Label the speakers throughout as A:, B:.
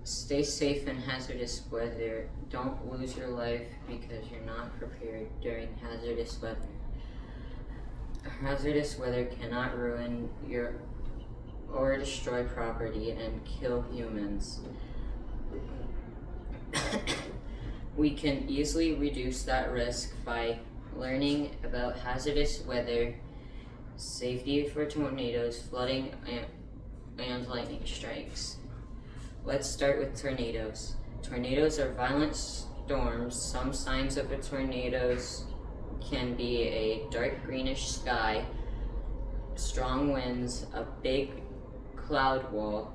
A: Stay safe in hazardous weather. Don't lose your life because you're not prepared during hazardous weather. Hazardous weather cannot ruin your or destroy property and kill humans. We can easily reduce that risk by learning about hazardous weather, safety for tornadoes, flooding, and lightning strikes. Let's start with tornadoes. Tornadoes are violent storms. Some signs of a tornado can be a dark greenish sky, strong winds, a big cloud wall,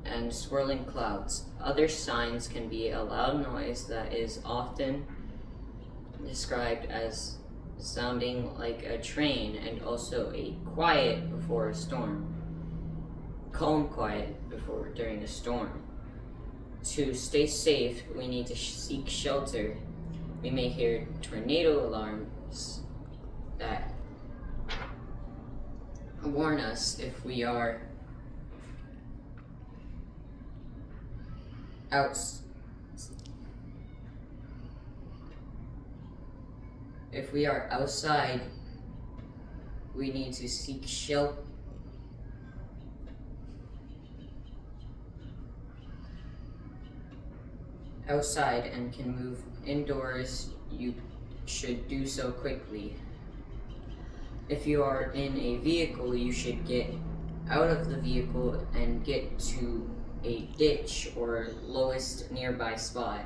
A: and swirling clouds. Other signs can be a loud noise that is often described as sounding like a train, and also a quiet before a storm. Calm quiet during a storm. To stay safe, we need to seek shelter. We may hear tornado alarms that warn us if we are outside, we need to seek shelter. Outside and can move indoors, you should do so quickly. If you are in a vehicle, you should get out of the vehicle and get to a ditch or lowest nearby spot.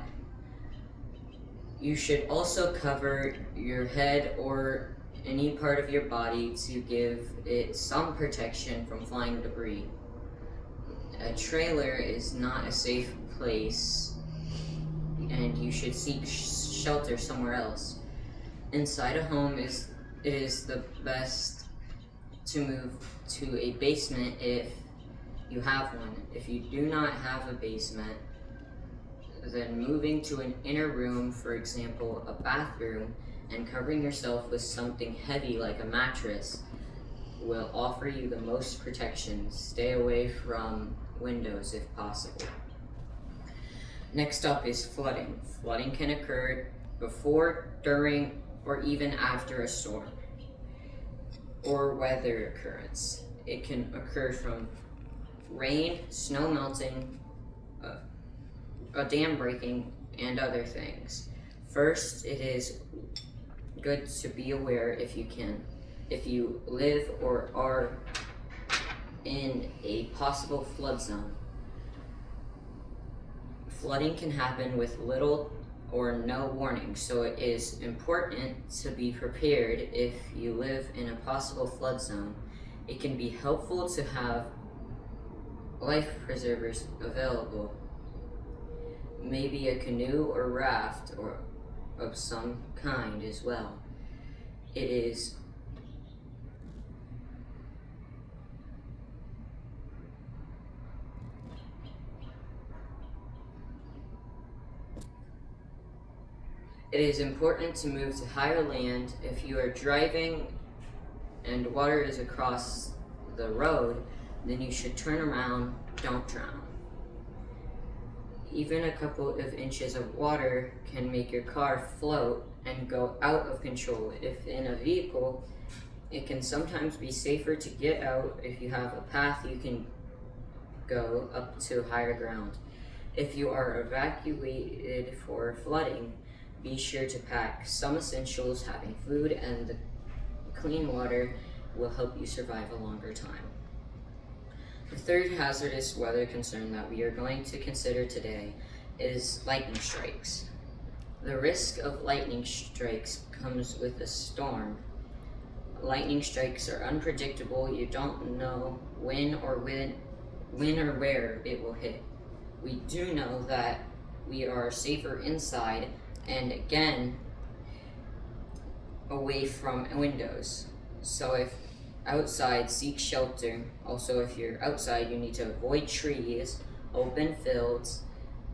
A: You should also cover your head or any part of your body to give it some protection from flying debris. A trailer is not a safe place, and you should seek shelter somewhere else. Inside a home, it is the best to move to a basement if you have one. If you do not have a basement, then moving to an inner room, for example, a bathroom, and covering yourself with something heavy like a mattress will offer you the most protection. Stay away from windows if possible. Next up is flooding. Flooding can occur before, during, or even after a storm or weather occurrence. It can occur from rain, snow melting, a dam breaking, and other things. First, it is good to be aware if you live or are in a possible flood zone. Flooding can happen with little or no warning, so it is important to be prepared if you live in a possible flood zone. It can be helpful to have life preservers available, maybe a canoe or raft or of some kind as well. It is important to move to higher land. If you are driving and water is across the road, then you should turn around, don't drown. Even a couple of inches of water can make your car float and go out of control. If in a vehicle, it can sometimes be safer to get out if you have a path you can go up to higher ground. If you are evacuated for flooding, be sure to pack some essentials. Having food and clean water will help you survive a longer time. The third hazardous weather concern that we are going to consider today is lightning strikes. The risk of lightning strikes comes with a storm. Lightning strikes are unpredictable. You don't know when or where it will hit. We do know that we are safer inside and again away from windows. So if outside, seek shelter. Also, if you're outside, you need to avoid trees, open fields,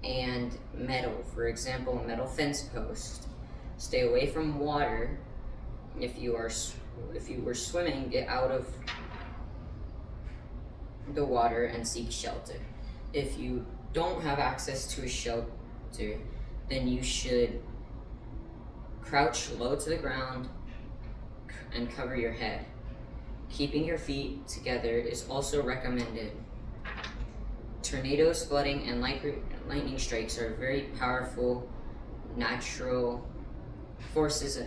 A: and metal. For example, a metal fence post. Stay away from water. If you were swimming, get out of the water and seek shelter. If you don't have access to a shelter, then you should crouch low to the ground and cover your head. Keeping your feet together is also recommended. Tornadoes, flooding, and lightning strikes are very powerful natural forces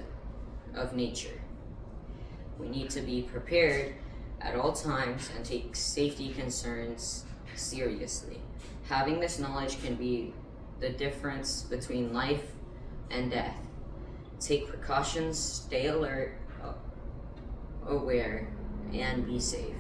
A: of nature. We need to be prepared at all times and take safety concerns seriously. Having this knowledge can be the difference between life and death. Take precautions, stay alert, aware, and be safe.